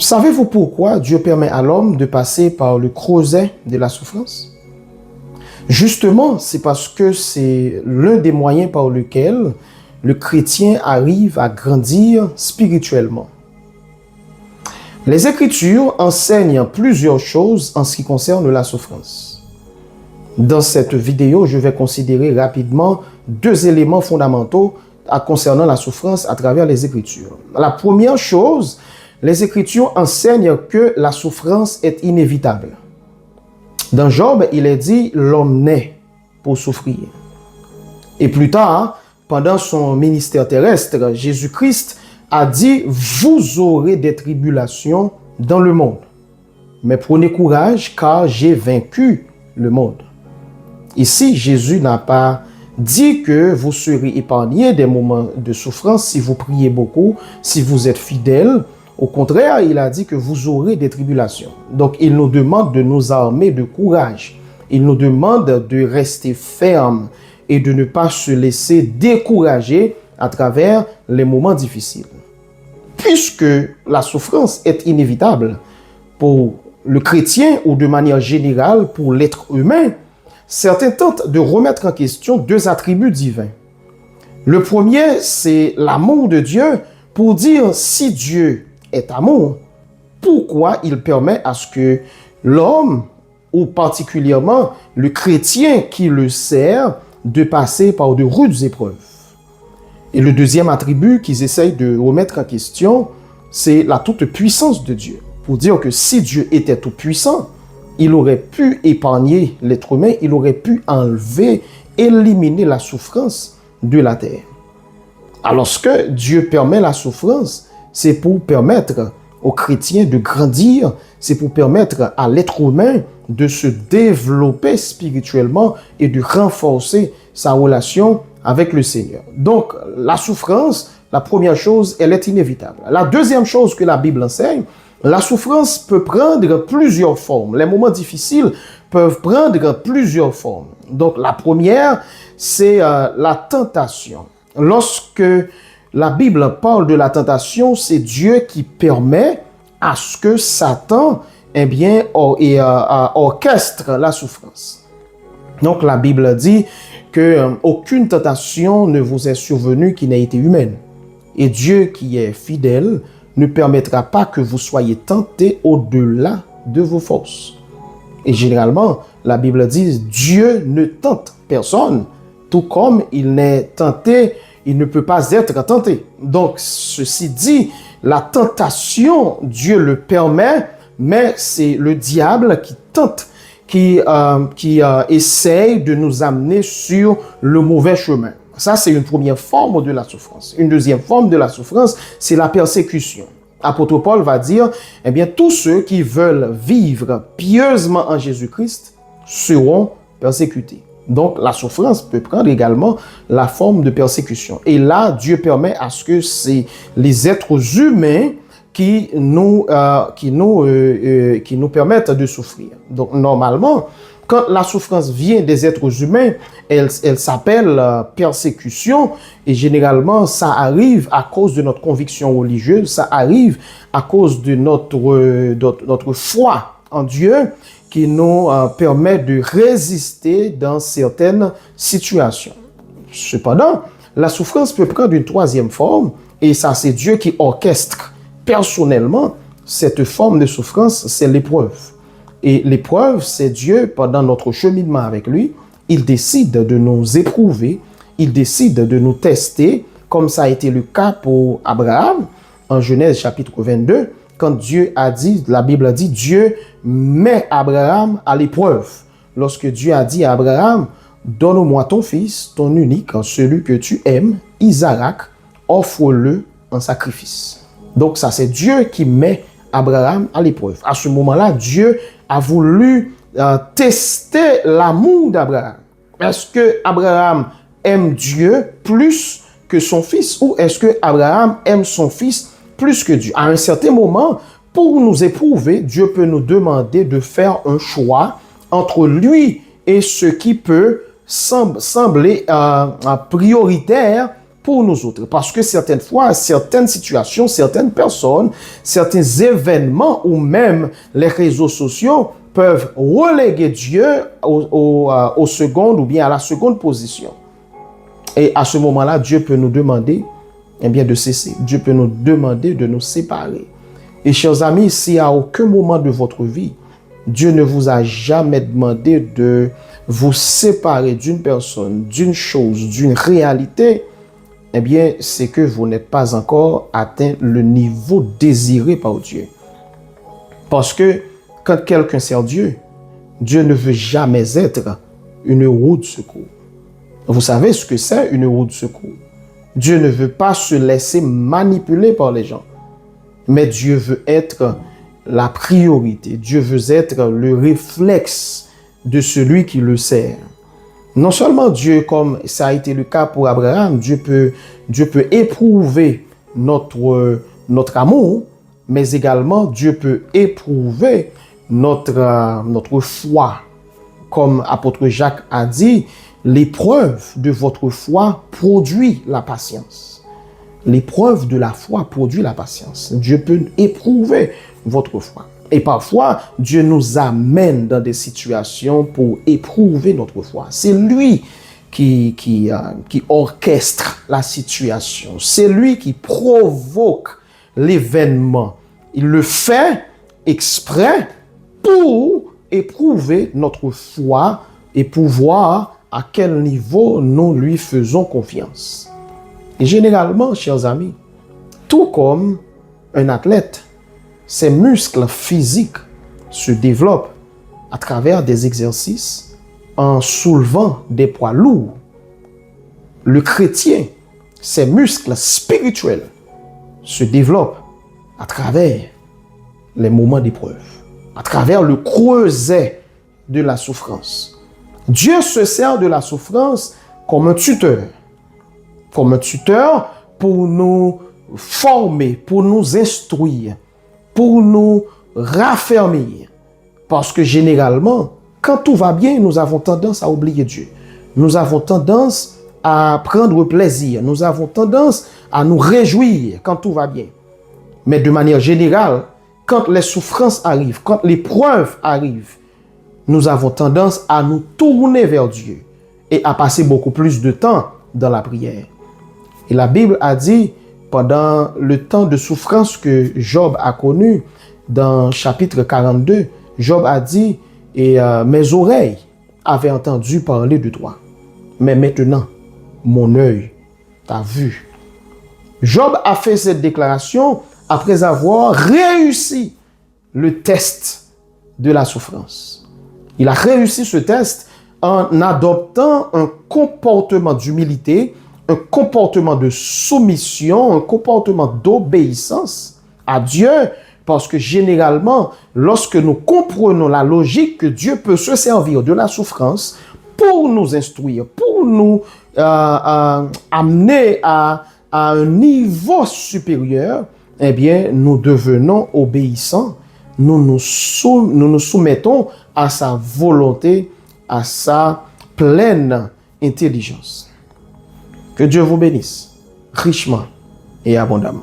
Savez-vous pourquoi Dieu permet à l'homme de passer par le creuset de la souffrance? Justement, c'est parce que c'est l'un des moyens par lequel le chrétien arrive à grandir spirituellement. Les Écritures enseignent plusieurs choses en ce qui concerne la souffrance. Dans cette vidéo, je vais considérer rapidement deux éléments fondamentaux concernant la souffrance à travers les Écritures. La première chose, les Écritures enseignent que la souffrance est inévitable. Dans Job, il est dit « l'homme naît pour souffrir ». Et plus tard, pendant son ministère terrestre, Jésus-Christ a dit « vous aurez des tribulations dans le monde, mais prenez courage car j'ai vaincu le monde ». Ici, Jésus n'a pas dit que vous serez épargnés des moments de souffrance si vous priez beaucoup, si vous êtes fidèles. Au contraire, il a dit que vous aurez des tribulations. Donc, il nous demande de nous armer de courage. Il nous demande de rester ferme et de ne pas se laisser décourager à travers les moments difficiles. Puisque la souffrance est inévitable pour le chrétien ou de manière générale pour l'être humain, certains tentent de remettre en question deux attributs divins. Le premier, c'est l'amour de Dieu pour dire si Dieu est amour, pourquoi il permet à ce que l'homme, ou particulièrement le chrétien qui le sert, de passer par de rudes épreuves. Et le deuxième attribut qu'ils essayent de remettre en question, c'est la toute-puissance de Dieu. Pour dire que si Dieu était tout-puissant, il aurait pu épargner l'être humain, il aurait pu enlever, éliminer la souffrance de la terre. Alors, ce que Dieu permet la souffrance, c'est pour permettre aux chrétiens de grandir, c'est pour permettre à l'être humain de se développer spirituellement et de renforcer sa relation avec le Seigneur. Donc, la souffrance, la première chose, elle est inévitable. La deuxième chose que la Bible enseigne, la souffrance peut prendre plusieurs formes. Les moments difficiles peuvent prendre plusieurs formes. Donc, la première, c'est la tentation. Lorsque la Bible parle de la tentation, c'est Dieu qui permet à ce que Satan orchestre la souffrance. Donc la Bible dit que aucune tentation ne vous est survenue qui n'ait été humaine. Et Dieu qui est fidèle ne permettra pas que vous soyez tentés au-delà de vos forces. Et généralement, la Bible dit Dieu ne tente personne, tout comme il n'est tenté, il ne peut pas être tenté. Donc, ceci dit, la tentation, Dieu le permet, mais c'est le diable qui tente, qui essaye de nous amener sur le mauvais chemin. Ça, c'est une première forme de la souffrance. Une deuxième forme de la souffrance, c'est la persécution. Apôtre Paul va dire, eh bien, tous ceux qui veulent vivre pieusement en Jésus-Christ seront persécutés. Donc, la souffrance peut prendre également la forme de persécution. Et là, Dieu permet à ce que c'est les êtres humains qui nous permettent de souffrir. Donc, normalement, quand la souffrance vient des êtres humains, elle s'appelle persécution. Et généralement, ça arrive à cause de notre conviction religieuse, ça arrive à cause de notre foi en Dieu, qui nous permet de résister dans certaines situations. Cependant, la souffrance peut prendre une troisième forme, et ça, c'est Dieu qui orchestre personnellement cette forme de souffrance, c'est l'épreuve. Et l'épreuve, c'est Dieu, pendant notre cheminement avec lui, il décide de nous éprouver, il décide de nous tester, comme ça a été le cas pour Abraham, en Genèse chapitre 22, quand Dieu a dit, la Bible a dit, Dieu met Abraham à l'épreuve. Lorsque Dieu a dit à Abraham, donne-moi ton fils, ton unique, celui que tu aimes, Isaac, offre-le en sacrifice. Donc ça, c'est Dieu qui met Abraham à l'épreuve. À ce moment-là, Dieu a voulu tester l'amour d'Abraham. Est-ce que Abraham aime Dieu plus que son fils, ou est-ce que Abraham aime son fils plus que Dieu? À un certain moment, pour nous éprouver, Dieu peut nous demander de faire un choix entre lui et ce qui peut sembler prioritaire pour nous autres. Parce que certaines fois, certaines situations, certaines personnes, certains événements ou même les réseaux sociaux peuvent reléguer Dieu au second ou bien à la seconde position. Et à ce moment-là, Dieu peut nous demander de cesser. Dieu peut nous demander de nous séparer. Et chers amis, si à aucun moment de votre vie, Dieu ne vous a jamais demandé de vous séparer d'une personne, d'une chose, d'une réalité, c'est que vous n'êtes pas encore atteint le niveau désiré par Dieu. Parce que quand quelqu'un sert Dieu, Dieu ne veut jamais être une roue de secours. Vous savez ce que c'est une roue de secours? Dieu ne veut pas se laisser manipuler par les gens. Mais Dieu veut être la priorité. Dieu veut être le réflexe de celui qui le sert. Non seulement Dieu, comme ça a été le cas pour Abraham, Dieu peut éprouver notre amour, mais également Dieu peut éprouver notre foi. Comme apôtre Jacques a dit, l'épreuve de votre foi produit la patience. L'épreuve de la foi produit la patience. Dieu peut éprouver votre foi. Et parfois, Dieu nous amène dans des situations pour éprouver notre foi. C'est lui qui orchestre la situation. C'est lui qui provoque l'événement. Il le fait exprès pour éprouver notre foi et pour voir à quel niveau nous lui faisons confiance. Et généralement, chers amis, tout comme un athlète, ses muscles physiques se développent à travers des exercices en soulevant des poids lourds. Le chrétien, ses muscles spirituels se développent à travers les moments d'épreuve, à travers le creuset de la souffrance. Dieu se sert de la souffrance comme un tuteur pour nous former, pour nous instruire, pour nous raffermir. Parce que généralement, quand tout va bien, nous avons tendance à oublier Dieu. Nous avons tendance à prendre plaisir. Nous avons tendance à nous réjouir quand tout va bien. Mais de manière générale, quand les souffrances arrivent, quand l'épreuve arrive, nous avons tendance à nous tourner vers Dieu et à passer beaucoup plus de temps dans la prière. Et la Bible a dit, pendant le temps de souffrance que Job a connu, dans chapitre 42, Job a dit, mes oreilles avaient entendu parler de toi, mais maintenant, mon œil t'a vu. Job a fait cette déclaration après avoir réussi le test de la souffrance. Il a réussi ce test en adoptant un comportement d'humilité, un comportement de soumission, un comportement d'obéissance à Dieu, parce que généralement, lorsque nous comprenons la logique que Dieu peut se servir de la souffrance pour nous instruire, pour nous amener à un niveau supérieur, eh bien, nous devenons obéissants, nous nous soumettons à sa volonté, à sa pleine intelligence. Que Dieu vous bénisse richement et abondamment.